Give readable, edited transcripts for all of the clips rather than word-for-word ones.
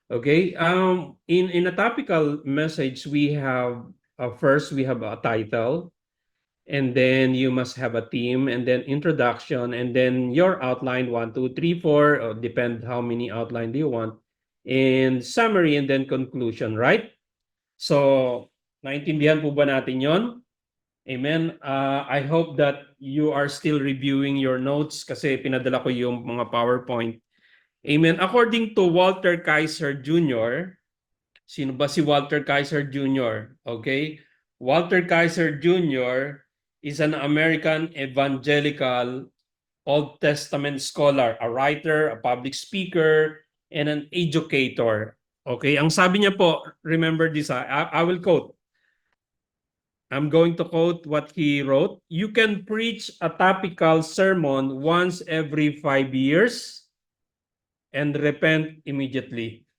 Okay. In a topical message, we have first we have a title, and then you must have a theme, and then introduction, and then your outline 1, 2, 3, 4. Depend how many outline do you want, and summary, and then conclusion. Right. So, naintindihan po ba natin yon? Amen. I hope that you are still reviewing your notes kasi pinadala ko yung mga PowerPoint. Amen. According to Walter Kaiser Jr., sino ba si Walter Kaiser Jr.? Okay? Walter Kaiser Jr. is an American evangelical Old Testament scholar, a writer, a public speaker, and an educator. Okay? Ang sabi niya po, remember this, I will quote. I'm going to quote what he wrote. You can preach a topical sermon once every 5 years and repent immediately.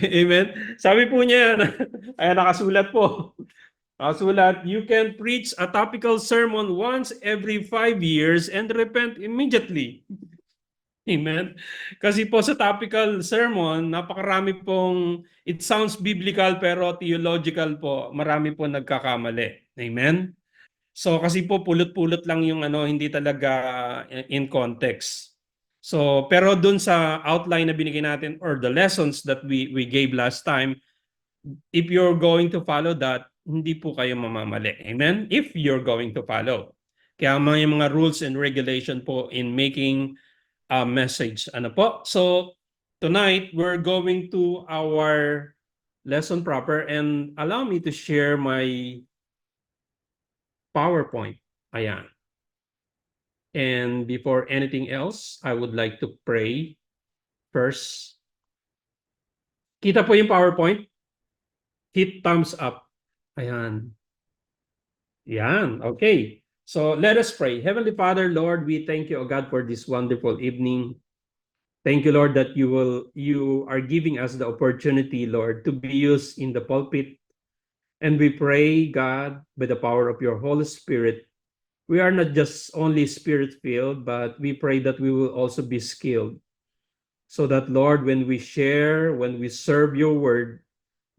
Amen. Sabi po niya, ay nakasulat po. Nakasulat, you can preach a topical sermon once every 5 years and repent immediately. Amen. Kasi po sa topical sermon, napakarami pong, it sounds biblical pero theological po, marami po nagkakamali. Amen. So kasi po pulot-pulot lang yung hindi talaga in context. So pero dun sa outline na binigay natin or the lessons that we gave last time, if you're going to follow that, hindi po kayo mamamali. Amen? If you're going to follow. Kaya may mga rules and regulation po in making a message. Ano po? So tonight we're going to our lesson proper, and allow me to share my PowerPoint. Ayan. And before anything else, I would like to pray first. Kita po yung PowerPoint? Hit thumbs up. Ayan. Yan. Okay. So let us pray. Heavenly Father, Lord, we thank you, O God, for this wonderful evening. Thank you, Lord, that you are giving us the opportunity, Lord, to be used in the pulpit. And we pray, God, by the power of your Holy Spirit, we are not just only spirit-filled, but we pray that we will also be skilled. So that, Lord, when we share, when we serve your word,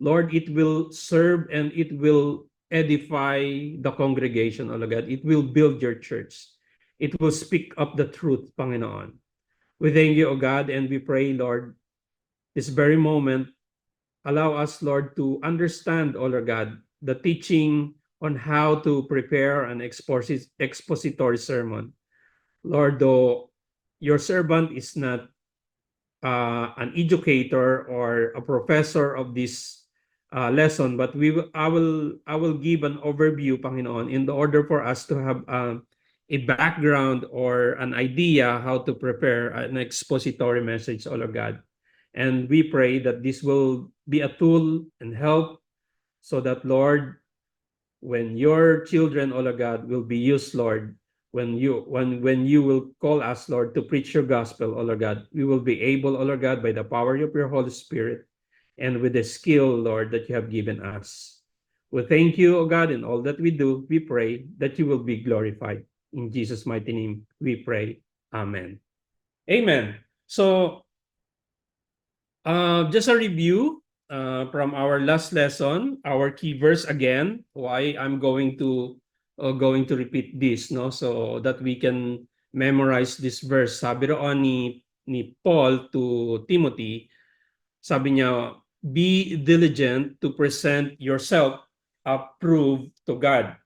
Lord, it will serve and it will edify the congregation, O God. It will build your church. It will speak up the truth, Panginoon. We thank you, O God, and we pray, Lord, this very moment, allow us, Lord, to understand, O Lord God, the teaching on how to prepare an expository sermon. Lord, though your servant is not an educator or a professor of this lesson, but I will give an overview, Panginoon, in order for us to have a background or an idea how to prepare an expository message, O Lord God. And we pray that this will be a tool and help so that, Lord, when your children, O Lord God, will be used, Lord, when you will call us, Lord, to preach your gospel, O Lord God, we will be able, O Lord God, by the power of your Holy Spirit and with the skill, Lord, that you have given us. We thank you, O God, in all that we do. We pray that you will be glorified. In Jesus' mighty name, we pray. Amen. Amen. So, just a review from our last lesson, our key verse again, why I'm going to repeat this, no? So that we can memorize this verse. Sabi roon ni Paul to Timothy, sabi niya, be diligent to present yourself approved to God.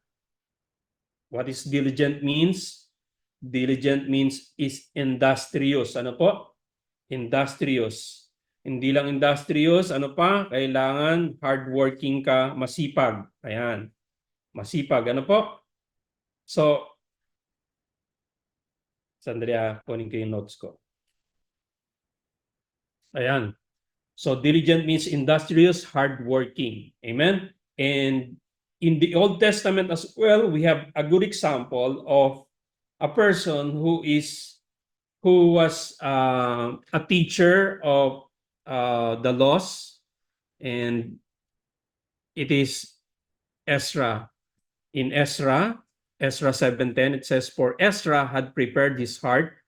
What is diligent means? Diligent means is industrious. Ano po? Industrious. Hindi lang industrious, ano pa? Kailangan hardworking ka, masipag. Ayan. Masipag. Ano po? So, sandali kunin ko yung notes ko. Ayan. So, diligent means industrious, hardworking. Amen? And in the Old Testament as well, we have a good example of a person who was a teacher of the laws, and it is Ezra. In Ezra, Ezra 7:10, it says, "For Ezra had prepared his heart,"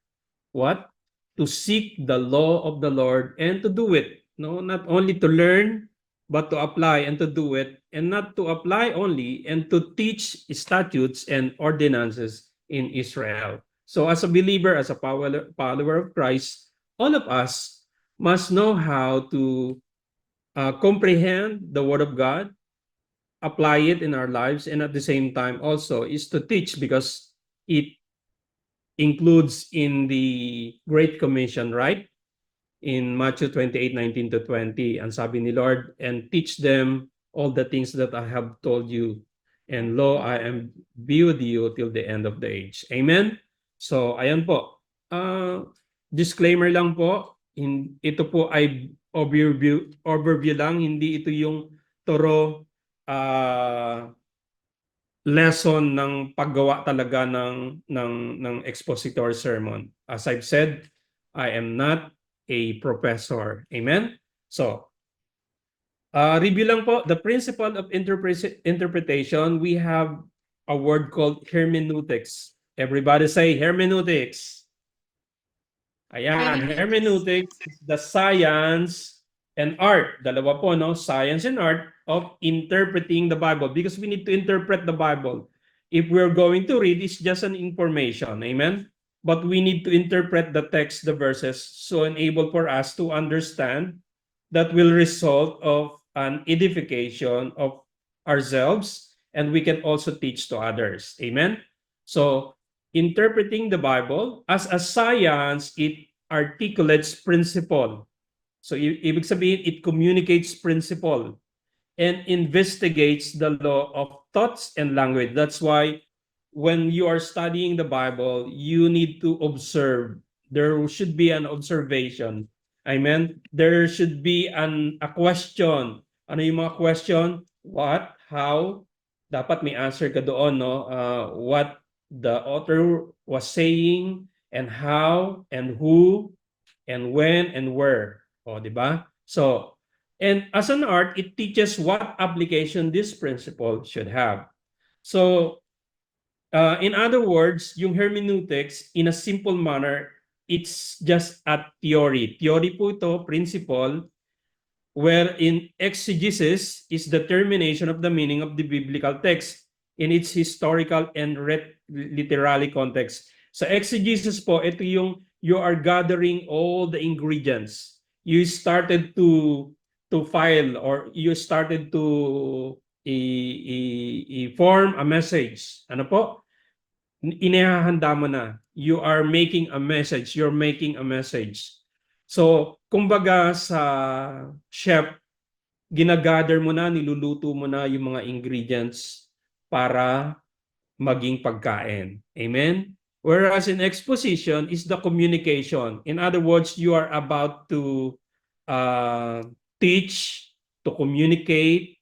what? "To seek the law of the Lord and to do it." No, not only to learn, but to apply and to do it, and not to apply only, and to teach statutes and ordinances in Israel. So as a believer, as a follower of Christ, all of us must know how to comprehend the Word of God, apply it in our lives, and at the same time also is to teach, because it includes in the Great Commission, right? In Matthew 28:19 to 20, ang sabi ni Lord, "And teach them all the things that I have told you. And lo, I am be with you till the end of the age." Amen? So, ayan po. Disclaimer lang po, ito po ay overview lang, hindi ito yung toro lesson ng paggawa talaga ng expository sermon. As I've said, I am not a professor. Amen? So, review lang po, the principle of interpretation, we have a word called hermeneutics. Everybody say hermeneutics. Ayan, hermeneutics is the science and art. Dalawa po, no? Science and art of interpreting the Bible, because we need to interpret the Bible. If we're going to read, it's just an information. Amen? But we need to interpret the text, the verses, so enable for us to understand that will result of an edification of ourselves, and we can also teach to others. Amen? So, interpreting the Bible as a science, it articulates principle. So, ibig sabihin, it communicates principle and investigates the law of thoughts and language. That's why when you are studying the Bible, you need to observe. There should be an observation. Amen? There should be a question. Ano yung mga question? What? How? Dapat may answer ka doon, no? What the author was saying, and how, and who, and when, and where. O, di ba? So, and as an art, it teaches what application this principle should have. So, in other words, yung hermeneutics, in a simple manner, it's just a theory. Theory po ito, principle, wherein exegesis is the determination of the meaning of the biblical text in its historical and literary context. Sa exegesis po, ito yung you are gathering all the ingredients. You started to file, or you started to i-form a message. Ano po? Inihahanda mo na. You are making a message. You're making a message. So, kumbaga sa chef, ginagather mo na, niluluto mo na yung mga ingredients para maging pagkain. Amen? Whereas in exposition is the communication. In other words, you are about to teach, to communicate,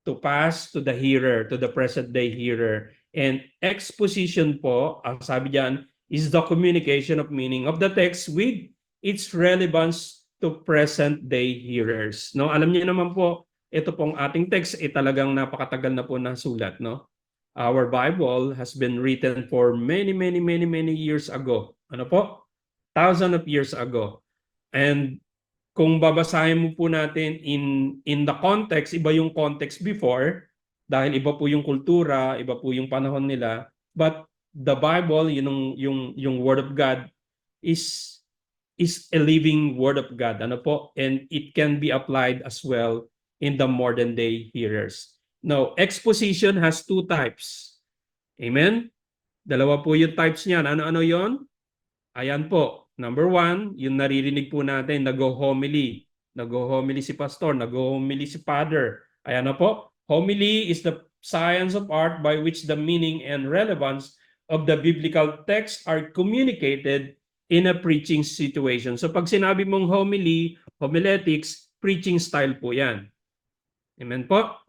to pass to the hearer, to the present day hearer. And exposition po, ang sabi diyan, is the communication of meaning of the text with its relevance to present day hearers. No, alam niyo naman po, ito pong ating text ay talagang napakatagal na po na sulat, no? Our Bible has been written for many years ago. Ano po? Thousands of years ago. And kung babasahin mo po natin in the context, iba yung context before, dahil iba po yung kultura, iba po yung panahon nila. But the Bible, yung Word of God is a living Word of God. Ano po? And it can be applied as well in the modern day hearers. Now, exposition has two types. Amen? Dalawa po yung types niyan. Ano-ano yon? Ayan po. Number one, yung naririnig po natin, nag-homily. Nag-homily si pastor, nag-homily si father. Ayan na po. Homily is the science of art by which the meaning and relevance of the biblical text are communicated in a preaching situation. So pag sinabi mong homily, homiletics, preaching style po yan. Amen po?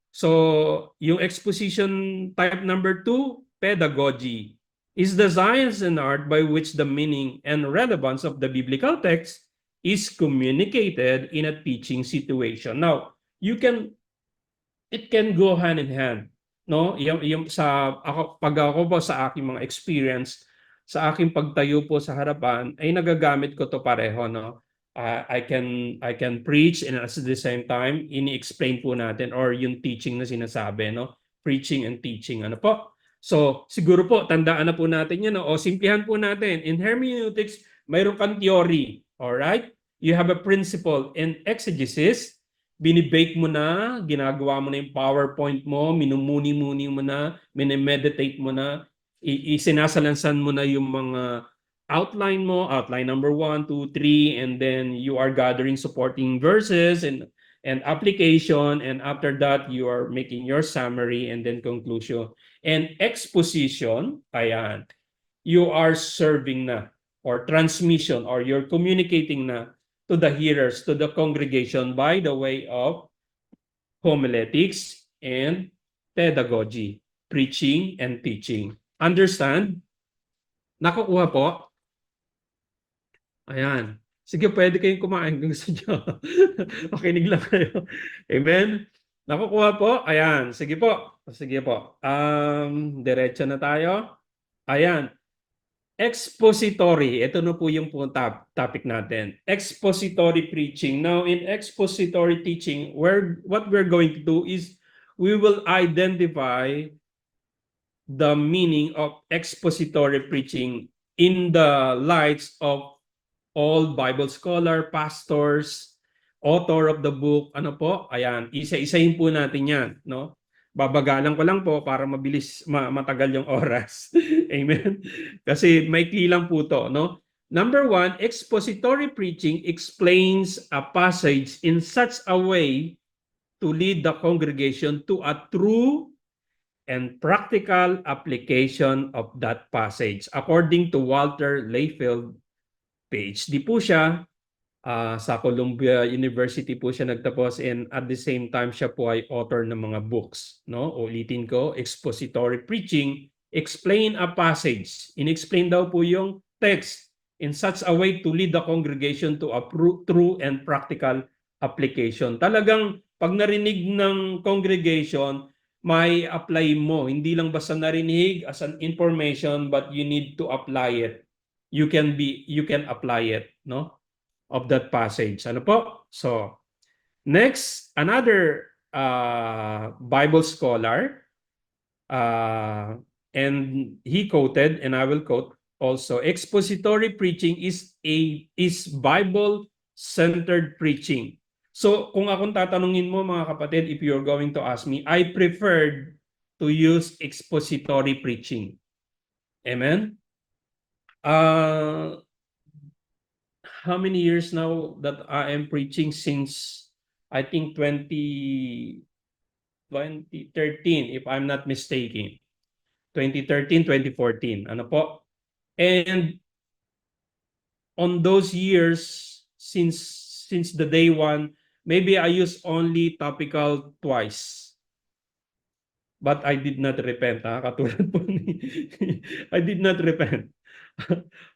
So yung exposition type number 2, pedagogy, is the science and art by which the meaning and relevance of the biblical text is communicated in a teaching situation. Now, it can go hand in hand. no? Yung sa ako pag ako po sa aking mga experience sa aking pagtayo po sa harapan ay nagagamit ko to pareho, no? I can preach and at the same time ini-explain po natin or yung teaching na sinasabi, no? Preaching and teaching, ano po? So, siguro po tandaan na po natin 'yan, no? O simplihan po natin. In hermeneutics, mayroon kang theory, all right? You have a principle in exegesis, binibake mo na, ginagawa mo na yung PowerPoint mo, minumuni-muni mo na, minimeditate mo na, isinasalansan mo na yung mga outline mo, outline number 1, 2, 3, and then you are gathering supporting verses and application, and after that, you are making your summary and then conclusion. And exposition, ayan, you are serving na, or transmission, or you're communicating na to the hearers, to the congregation by the way of homiletics and pedagogy, preaching and teaching. Understand? Nakukuha po? Ayan. Sige, pwede kayong kumain kung gusto nyo. Makinig lang kayo. Amen? Nakukuha po? Ayan. Sige po. Sige po. Diretso na tayo. Ayan. Expository. Ito na po yung topic natin. Expository preaching. Now, in expository teaching, what we're going to do is we will identify the meaning of expository preaching in the lights of all Bible scholar, pastors, author of the book, ano po? Ayan, isa-isahin po natin 'yan, no? Babagalan ko lang po para mabilis matagal yung oras. Amen. Kasi maikli lang po 'to, no? Number 1, expository preaching explains a passage in such a way to lead the congregation to a true and practical application of that passage. According to Walter Layfield, PhD po siya, sa Columbia University po siya nagtapos, and at the same time siya po ay author ng mga books, no? Ulitin ko, expository preaching, explain a passage. In-explain daw po yung text in such a way to lead the congregation to a true and practical application. Talagang pag narinig ng congregation, may apply mo. Hindi lang basta narinig as an information, but you need to apply it. You can apply it, no? Of that passage. Ano po? So, next, another Bible scholar, and he quoted, and I will quote also, expository preaching is Bible-centered preaching. So, kung akong tatanungin mo mga kapatid, if you're going to ask me, I preferred to use expository preaching. Amen? How many years now that I am preaching? Since I think 2013, if I'm not mistaken. 2013, 2014. Ano po? And on those years, since the day one, maybe I use only topical twice. But I did not repent. Katulad po ni I did not repent.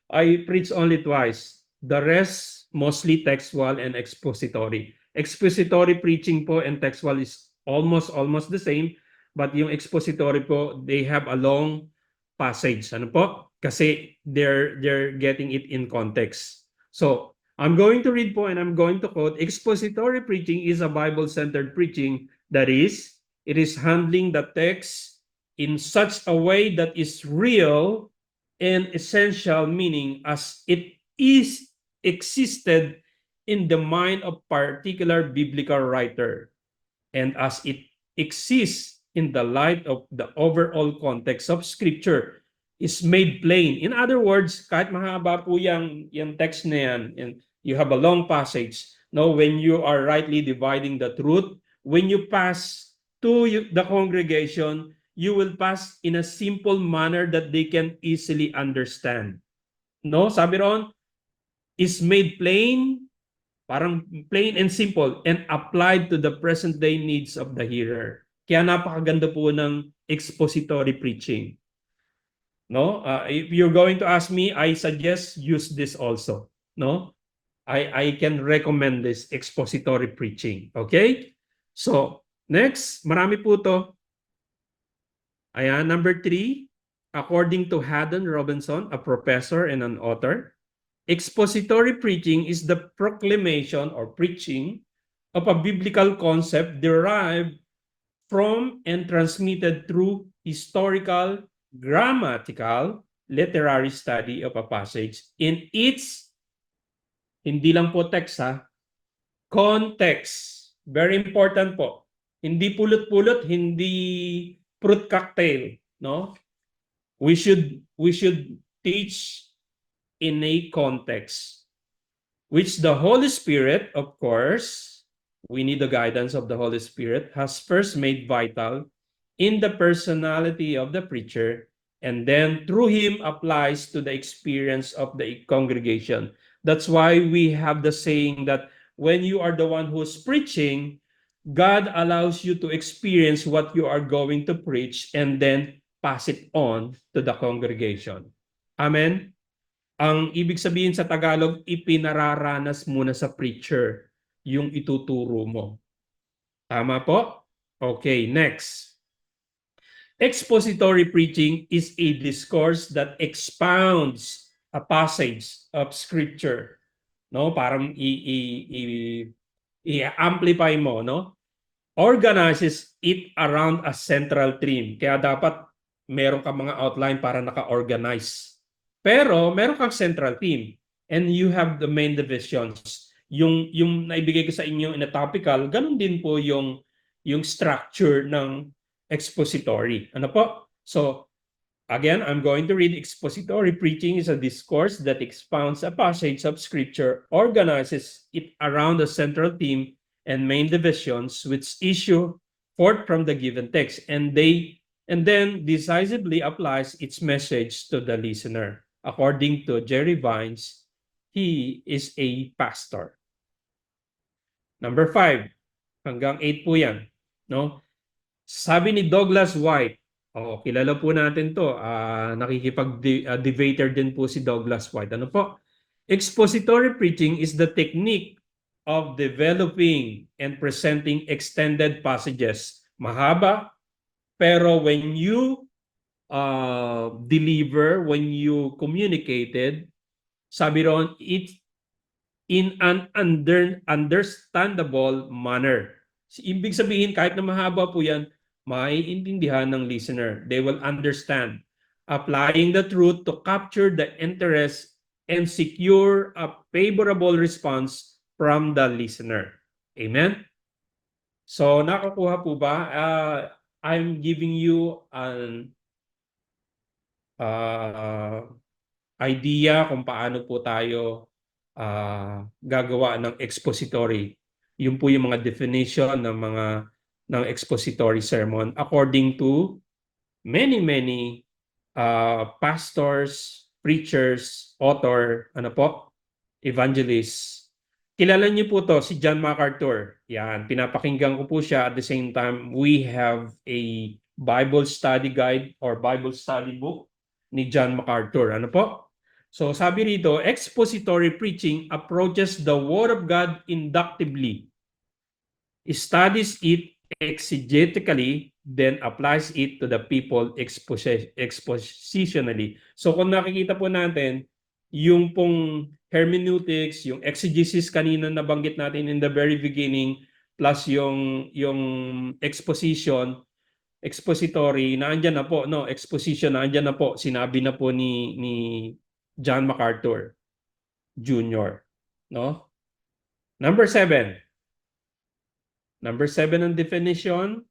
I preach only twice. The rest, mostly textual and expository. Expository preaching po and textual is almost the same. But yung expository po, they have a long passage. Ano po? Kasi they're getting it in context. So, I'm going to read po and I'm going to quote, expository preaching is a Bible-centered preaching. That is, it is handling the text in such a way that is real and essential, meaning as it is existed in the mind of particular biblical writer and as it exists in the light of the overall context of Scripture is made plain. In other words, kahit mahaba po yung text na yan, and you have a long passage, no, when you are rightly dividing the truth, when you pass to the congregation, you will pass in a simple manner that they can easily understand. No, sabi ron, is made plain, parang plain and simple, and applied to the present day needs of the hearer. Kaya napakaganda po ng expository preaching. No, if you're going to ask me, I suggest use this also. No, I can recommend this expository preaching. Okay, so next, marami po to. Ayan, number 3, according to Haddon Robinson, a professor and an author, expository preaching is the proclamation or preaching of a biblical concept derived from and transmitted through historical, grammatical, literary study of a passage in its, hindi lang po text ha, context. Very important po. Hindi pulot-pulot, hindi fruit cocktail, no? We should teach in a context, which the Holy Spirit, of course, we need the guidance of the Holy Spirit, has first made vital in the personality of the preacher, and then through him applies to the experience of the congregation. That's why we have the saying that when you are the one who's preaching, God allows you to experience what you are going to preach and then pass it on to the congregation. Amen? Ang ibig sabihin sa Tagalog, ipinararanas muna sa preacher yung ituturo mo. Tama po? Okay, next. Expository preaching is a discourse that expounds a passage of scripture. No, parang i-amplify mo, no? Organizes it around a central theme. Kaya dapat meron ka mga outline para naka-organize. Pero meron kang central theme and you have the main divisions. Yung naibigay ko sa inyo in a topical, ganun din po yung structure ng expository. Ano po? So, again, I'm going to read. Expository preaching is a discourse that expounds a passage of scripture, organizes it around a central theme and main divisions which issue forth from the given text, and then decisively applies its message to the listener. According to Jerry Vines, he is a pastor. Number 5, hanggang 8 po yan. No? Sabi ni Douglas White, kilala po natin to, nakikipag-debater din po si Douglas White. Ano po? Expository preaching is the technique of developing and presenting extended passages. Mahaba, pero when you deliver, when you communicated, sabi ron, it's in an understandable manner. Ibig sabihin, kahit na mahaba po yan, maiintindihan ng listener. They will understand. Applying the truth to capture the interest and secure a favorable response from the listener. Amen? So, nakakuha po ba? I'm giving you an idea kung paano po tayo gagawa ng expository. Yun po yung mga definition ng expository sermon according to many pastors, preachers, author, evangelists. Kilala niyo po to, si John MacArthur. Yan, pinapakinggan ko po siya. At the same time, we have a Bible study guide or Bible study book ni John MacArthur. Ano po? So sabi rito, expository preaching approaches the Word of God inductively, studies it exegetically, then applies it to the people expositionally. So kung nakikita po natin, yung pong hermeneutics, yung exegesis kanina nabanggit natin in the very beginning, plus yung expository, naandyan na po, no? Exposition, naandyan na po. Sinabi na po ni John MacArthur Jr. No? Number 7 ang definition.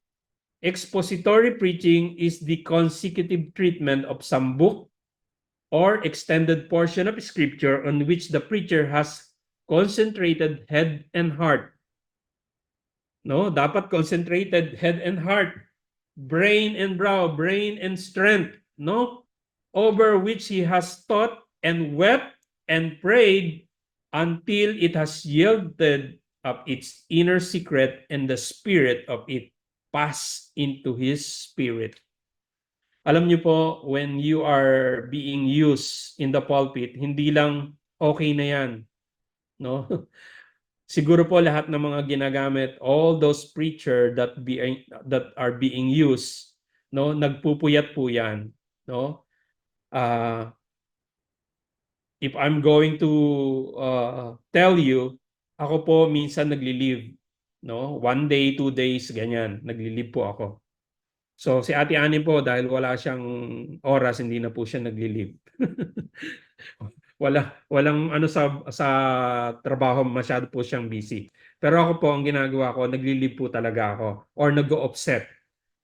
Expository preaching is the consecutive treatment of some book or extended portion of scripture on which the preacher has concentrated head and heart. No, dapat concentrated head and heart, brain and brow, brain and strength, no? Over which he has taught and wept and prayed until it has yielded up its inner secret and the spirit of it pass into his spirit. Alam niyo po, when you are being used in the pulpit, hindi lang okay na yan. No? Siguro po lahat ng mga ginagamit, all those preacher that are being used, no? Nagpupuyat po yan, no? If I'm going to tell you, ako po minsan nagli-leave, no? 1 day, 2 days, ganyan, nagli-leave po ako. So si Ate Ani po dahil wala siyang oras, hindi na po siya nagli-leave. Walang ano sa trabaho, masyado po siyang busy. Pero ako po ang ginagawa ko, nagli-leave po talaga ako or nag-o-offset,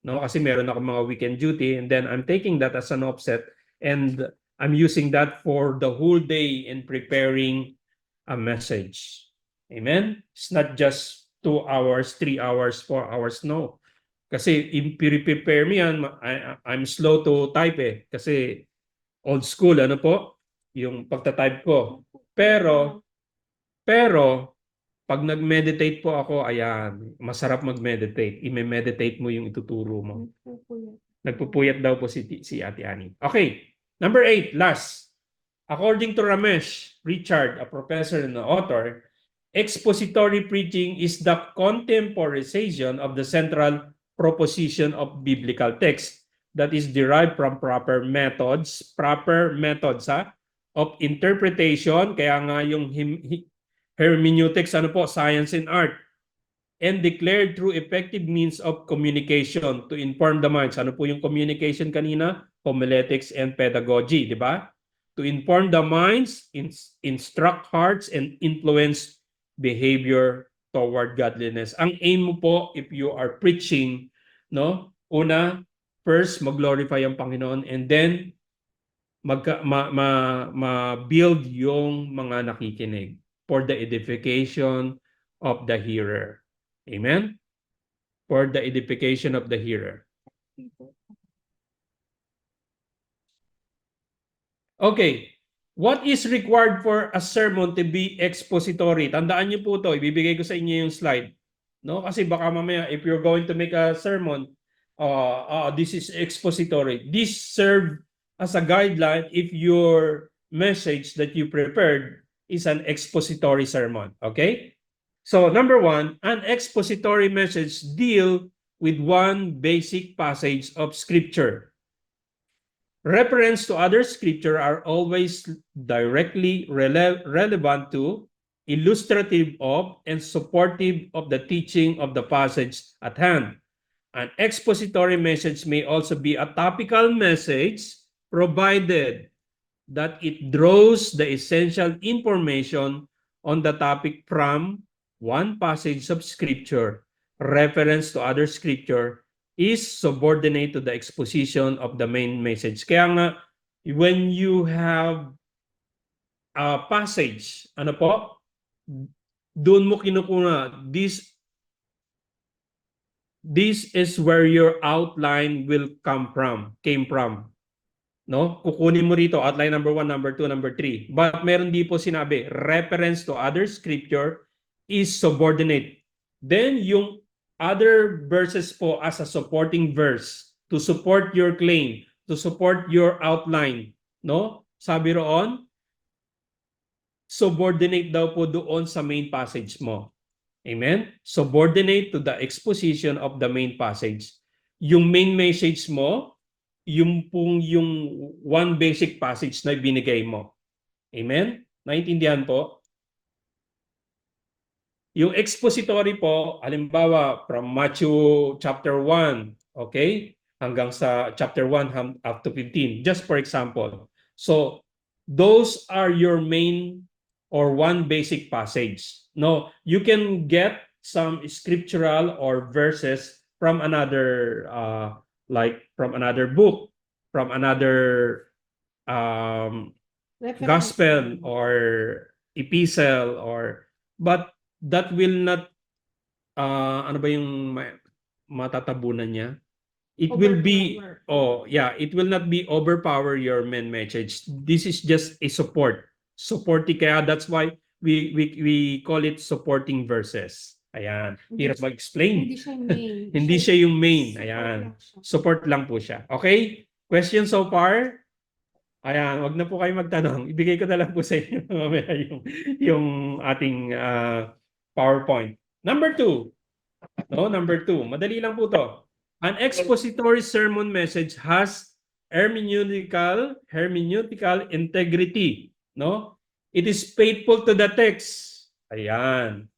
no? Kasi meron ako mga weekend duty and then I'm taking that as an offset and I'm using that for the whole day in preparing a message. Amen? It's not just 2 hours, 3 hours, 4 hours, no. Kasi i-prepare mo yan, I'm slow to type eh. Kasi old school, ano po? Yung pagta-type ko. Pero pag nag-meditate po ako, ayan, masarap mag-meditate. I-meditate mo yung ituturo mo. Nagpupuyat daw po si Ate Ani. Okay, number 8, last. According to Ramesh Richard, a professor and an author, expository preaching is the contemporization of the central proposition of biblical text that is derived from proper methods of interpretation, kaya nga yung hermeneutics, ano po, science and art, and declared through effective means of communication to inform the minds. Ano po yung communication kanina? Homiletics and pedagogy, di ba? To inform the minds, instruct hearts, and influence behavior toward godliness. Ang aim mo po, if you are preaching, no? Una, first, mag-glorify ang Panginoon, and then, ma-build yung mga nakikinig for the edification of the hearer. Amen? For the edification of the hearer. Okay. What is required for a sermon to be expository? Tandaan niyo po to, ibibigay ko sa inyo yung slide. No? Kasi baka mamaya, if you're going to make a sermon, this is expository. This serve as a guideline if your message that you prepared is an expository sermon. Okay? So, number 1, an expository message deal with one basic passage of Scripture. Reference to other Scripture are always directly relevant to, illustrative of, and supportive of the teaching of the passage at hand. An expository message may also be a topical message provided that it draws the essential information on the topic from one passage of Scripture. Reference to other Scripture is subordinate to the exposition of the main message. Kaya nga, when you have a passage, ano po, doon mo kinukuha, this is where your outline will came from. No? Kukunin mo rito, outline number 1, number 2, number 3. But meron di po sinabi, reference to other Scripture is subordinate. Then yung other verses po as a supporting verse to support your claim, to support your outline, no? Sabi roon, subordinate daw po doon sa main passage mo. Amen? Subordinate to the exposition of the main passage. Yung main message mo, yung one basic passage na binigay mo. Amen? Naintindihan po? Yung expository po, halimbawa from Matthew chapter 1, okay? Hanggang sa chapter 1 up to 15, just for example. So, those are your main or one basic passage. No, you can get some scriptural or verses from another, like from another book, from another gospel or epistle, or but that will not, ano ba yung matatabunan niya? It will be, it will not be overpower your main message. This is just a supporting, kaya that's why we call it supporting verses. Ayan, hirap mag-explain. Hindi siya yung main. Hindi siya yung main. Ayan, support lang po siya. Okay? Question so far? Ayan, wag na po kayo magtanong. Ibigay ko na lang po sa inyo mamaya yung ating PowerPoint. Number 2. No, number 2. Madali lang po to. An expository sermon message has hermeneutical integrity, no? It is faithful to the text. Ayan.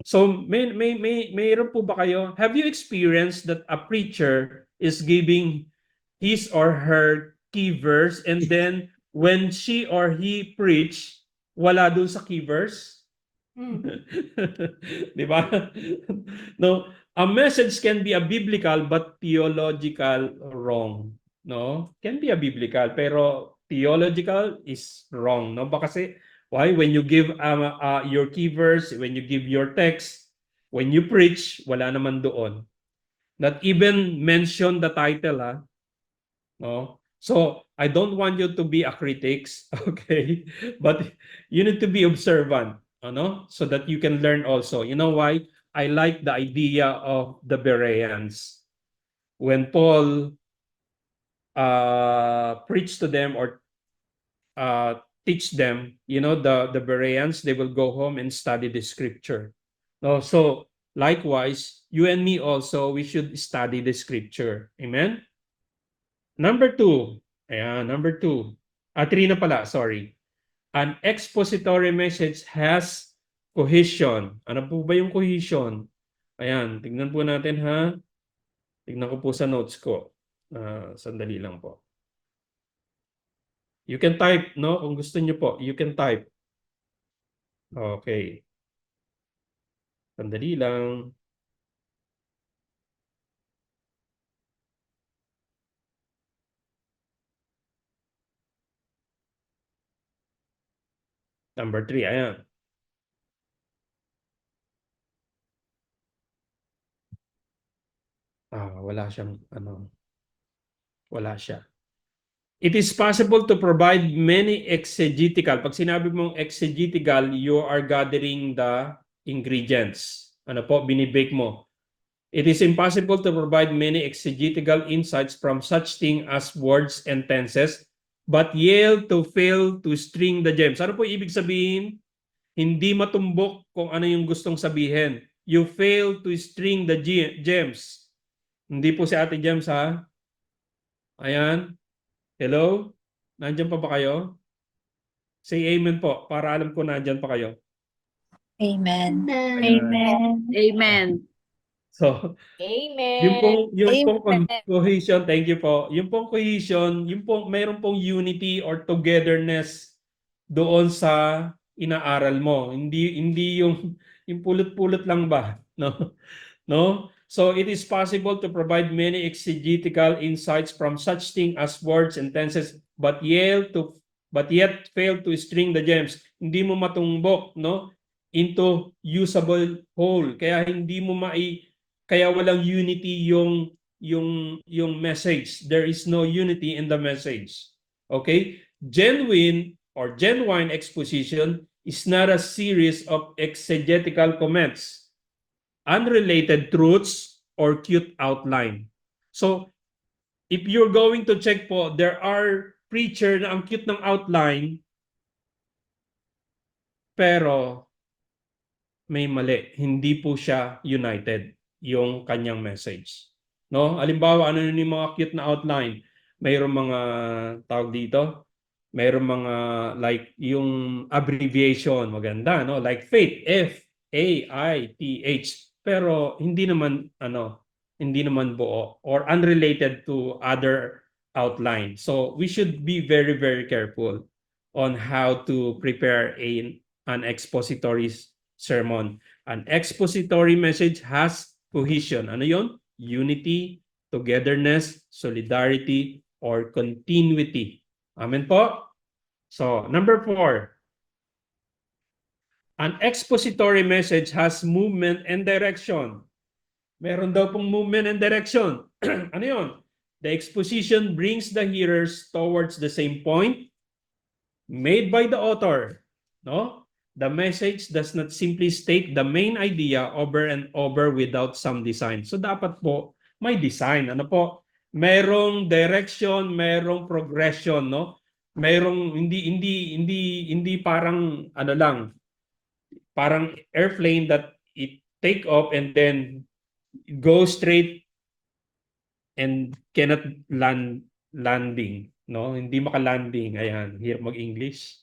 So mayroon po ba kayo? Have you experienced that a preacher is giving his or her key verse and then when she or he preach, wala dun sa key verse? Di ba? No, a message can be a biblical but theological wrong. No? Can be a biblical pero theological is wrong. No? Ba kasi why when you give your key verse, when you give your text, when you preach, wala naman doon. Not even mention the title, ha? No? So, I don't want you to be a critics, okay? But you need to be observant, ano? So that you can learn also. You know why? I like the idea of the Bereans. When Paul preached to them or teach them, you know, the Bereans, they will go home and study the scripture. No, so likewise, you and me also, we should study the scripture. Amen? Number two. Ayan, number two. Three na pala, sorry. An expository message has cohesion. Ano po ba yung cohesion? Ayan, tignan po natin ha. Tignan ko po sa notes ko. Sandali lang po. You can type, no? Kung gusto niyo po, you can type. Okay. Sandali lang. Number 3, ayan. Wala siyang, wala siya. It is possible to provide many exegetical. Pag sinabi mong exegetical, you are gathering the ingredients. Ano po, binibake mo. It is impossible to provide many exegetical insights from such thing as words and tenses, but yield to fail to string the gems. Ano po ibig sabihin? Hindi matumbok kung ano yung gustong sabihin. You fail to string the gems. Hindi po si Ate Gems, ha? Ayan. Hello? Nandiyan pa ba kayo? Say amen po para alam ko nandiyan pa kayo. Amen. Amen. Amen. So, Amen. yung pong cohesion, thank you po. Yung pong cohesion, yung pong mayroon pong unity or togetherness doon sa inaaral mo. Hindi yung pulot-pulot lang ba, no? No? So it is possible to provide many exegetical insights from such thing as words and tenses, but yet fail to string the gems. Hindi mo matumbok, no, into usable whole. Kaya walang unity yung message. There is no unity in the message. Okay? Genuine or genuine exposition is not a series of exegetical comments, unrelated truths, or cute outline. So, if you're going to check po, there are preacher na ang cute ng outline, pero may mali. Hindi po siya united yung kanyang message. No? Halimbawa, ano yung mga cute na outline? Mayroong mga tawag dito, mayroong mga like yung abbreviation, maganda, no? Like faith, F-A-I-T-H. Pero hindi naman buo or unrelated to other outline. So we should be very, very careful on how to prepare an expository sermon. An expository message has cohesion. Ano yon? Unity, togetherness, solidarity, or continuity. Amen po? So, number 4. An expository message has movement and direction. Meron daw pong movement and direction. Ano yon? The exposition brings the hearers towards the same point made by the author. No? The message does not simply state the main idea over and over without some design. So dapat po may design. Ano po? Merong direction, merong progression, no? Merong hindi parang ano lang, parang airplane that it take off and then go straight and cannot landing, no? Hindi maka-landing. Ayan, hirap mag-English.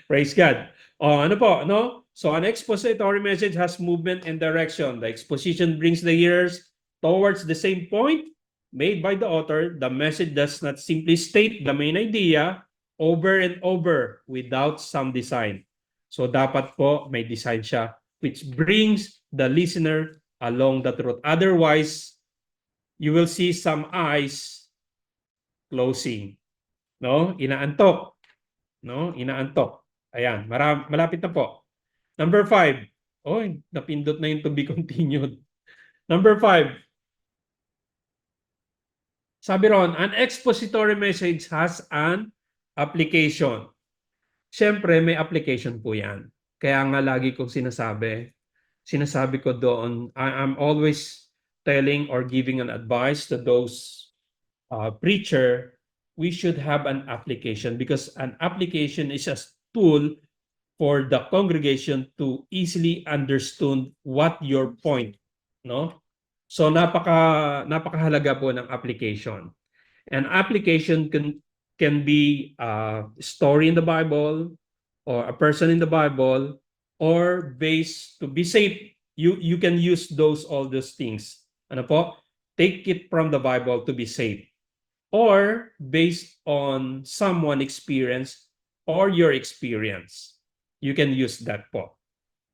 Praise God. Ano po, no? So an expository message has movement and direction. The exposition brings the hearers towards the same point made by the author. The message does not simply state the main idea over and over without some design. So dapat po may design siya which brings the listener along the truth. Otherwise, you will see some eyes closing, no? Inaantok, no? Inaantok. Ayan, malapit na po. Number 5. Oy, napindot na yung to be continued. Number 5. Sabi ron, an expository message has an application. Siyempre, may application po yan. Kaya nga lagi kong sinasabi ko doon, I'm always telling or giving an advice to those preacher, we should have an application because an application is a tool for the congregation to easily understand what your point, no? So napakahalaga po ng application. An application can be a story in the Bible or a person in the Bible or based to be safe. You can use all those things. Ano po? Take it from the Bible to be safe. Or based on someone experience or your experience. You can use that po.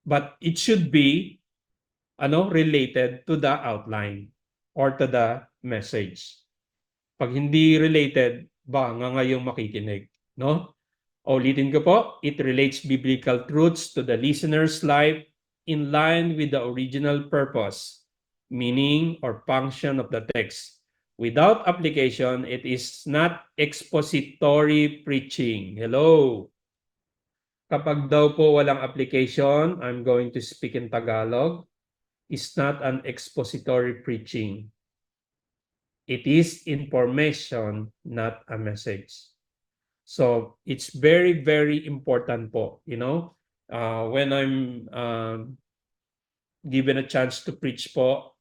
But it should be related to the outline or to the message. Pag hindi related, nga ngayong makikinig, no? Ulitin ko po, it relates biblical truths to the listener's life in line with the original purpose, meaning or function of the text. Without application, it is not expository preaching. Hello. Kapag daw po walang application, I'm going to speak in Tagalog. Is not an expository preaching. It is information, not a message. So it's very, very important po, when I'm given a chance to preach po,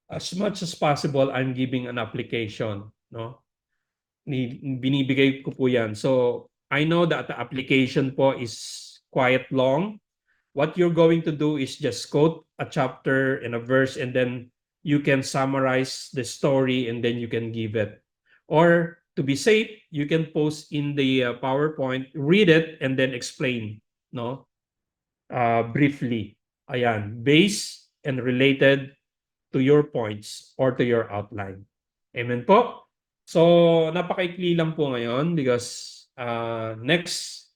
as much as possible, I'm giving an application, no? Binibigay ko po yan. So I know that the application po is quite long. What you're going to do is just quote a chapter and a verse and then you can summarize the story and then you can give it. Or to be safe, you can post in the PowerPoint, read it and then explain, no? Briefly. Ayan, based and related to your points or to your outline. Amen po? So, napakaikli lang po ngayon because next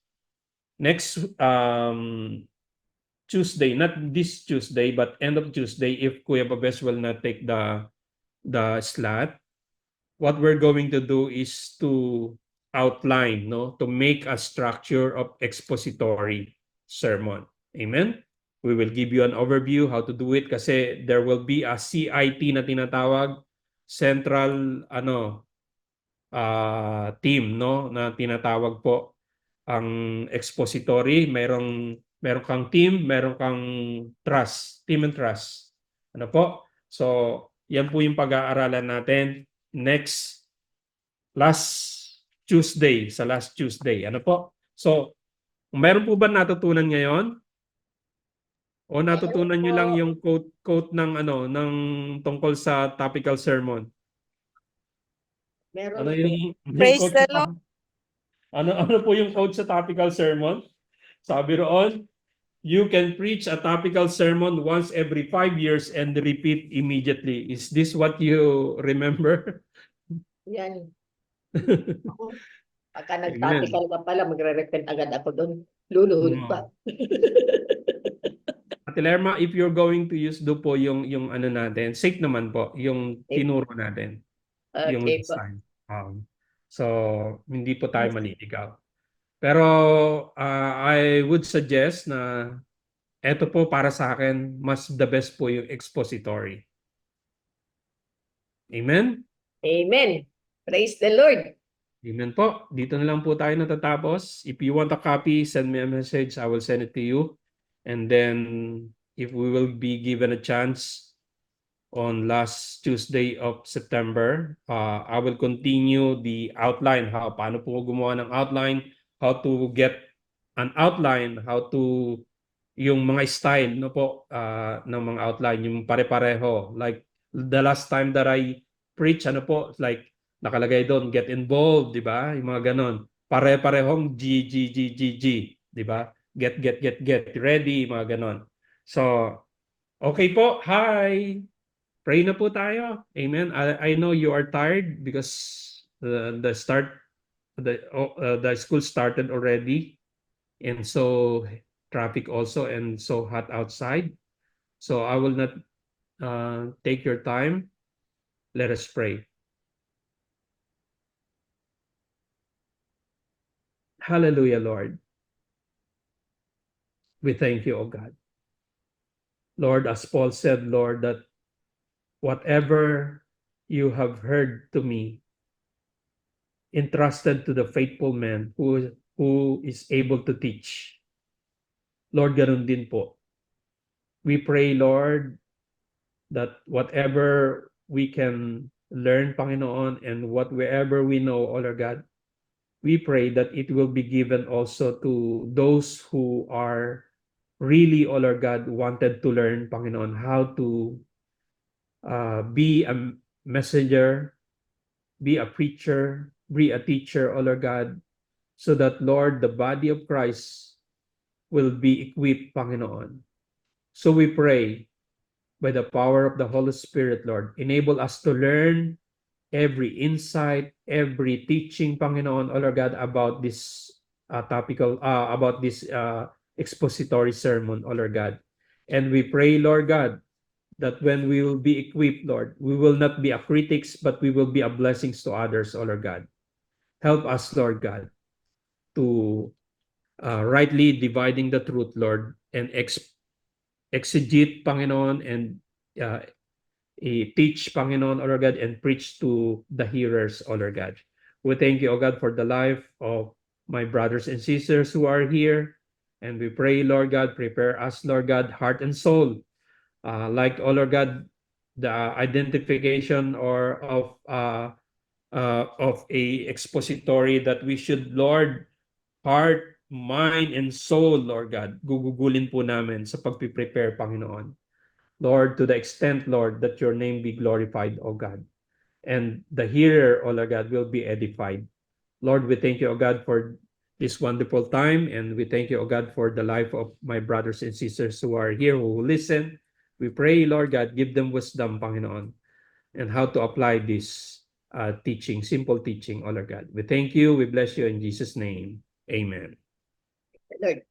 Tuesday, not this Tuesday, but end of Tuesday, if Kuya Babes will not take the slot, what we're going to do is to outline, no, to make a structure of expository sermon. Amen? We will give you an overview how to do it kasi there will be a CIT na tinatawag, central team, no, na tinatawag po ang expository. Meron kang team, meron kang team and trust. Ano po? So, yan po yung pag-aaralan natin last Tuesday. Ano po? So, meron po ba natutunan ngayon? O natutunan nyo lang yung quote ng tungkol sa topical sermon? Meron. Praise the Lord. Ano po yung quote sa topical sermon? Sabi roon, you can preach a topical sermon once every 5 years and repeat immediately. Is this what you remember? Yan. Pagka nag-topical ka pala, magre-repent agad ako doon. Luluhod pa. Ate Lerma, if you're going to use po yung natin, safe naman po, yung tinuro natin. Yung Okay po. design. So, hindi po tayo maliligaw. Pero I would suggest na eto po para sa akin, mas the best po yung expository. Amen? Amen. Praise the Lord. Amen po. Dito na lang po tayo natatapos. If you want a copy, send me a message. I will send it to you. And then, if we will be given a chance on last Tuesday of September. I will continue the outline, paano po gumawa ng outline, how to get an outline, how to yung mga style no po ng mga outline, yung pare-pareho. Like the last time that I preach, ano po, like nakalagay doon, get involved, di ba? Yung mga ganon. Pare-parehong G, G, G, G, G, di ba? Get ready, mga ganon. So, okay po. Hi! Pray na po tayo. Amen. I know you are tired because the school started already, and so traffic also, and so hot outside. So I will not take your time. Let us pray. Hallelujah, Lord. We thank you, O God. Lord, as Paul said, Lord, that whatever you have heard to me, entrusted to the faithful man who is able to teach. Lord, ganun din po. We pray, Lord, that whatever we can learn, Panginoon, and whatever we know, O Lord God, we pray that it will be given also to those who are really, O Lord God, wanted to learn, Panginoon, how to be a messenger, be a preacher, be a teacher, O Lord God, so that, Lord, the body of Christ will be equipped, Panginoon. So we pray, by the power of the Holy Spirit, Lord, enable us to learn every insight, every teaching, Panginoon, O Lord God, about this about this expository sermon, O Lord God. And we pray, Lord God, that when we will be equipped, Lord, we will not be a critics, but we will be a blessings to others, O Lord God. Help us, Lord God, to rightly dividing the truth, Lord, and exegete, Panginoon, and teach, Panginoon, O Lord God, and preach to the hearers, O Lord God. We thank you, O God, for the life of my brothers and sisters who are here. And we pray, Lord God, prepare us, Lord God, heart and soul. Like, O Lord God, the identification or of a expository that we should, Lord, heart, mind, and soul, Lord God, gugugulin po namin sa pagpiprepare, Panginoon. Lord, to the extent, Lord, that your name be glorified, O God. And the hearer, O Lord God, will be edified. Lord, we thank you, O God, for this wonderful time. And we thank you, O God, for the life of my brothers and sisters who are here, who listen. We pray, Lord God, give them wisdom, Panginoon, and how to apply this teaching, simple teaching, O Lord God. We thank you. We bless you in Jesus' name. Amen. Lord.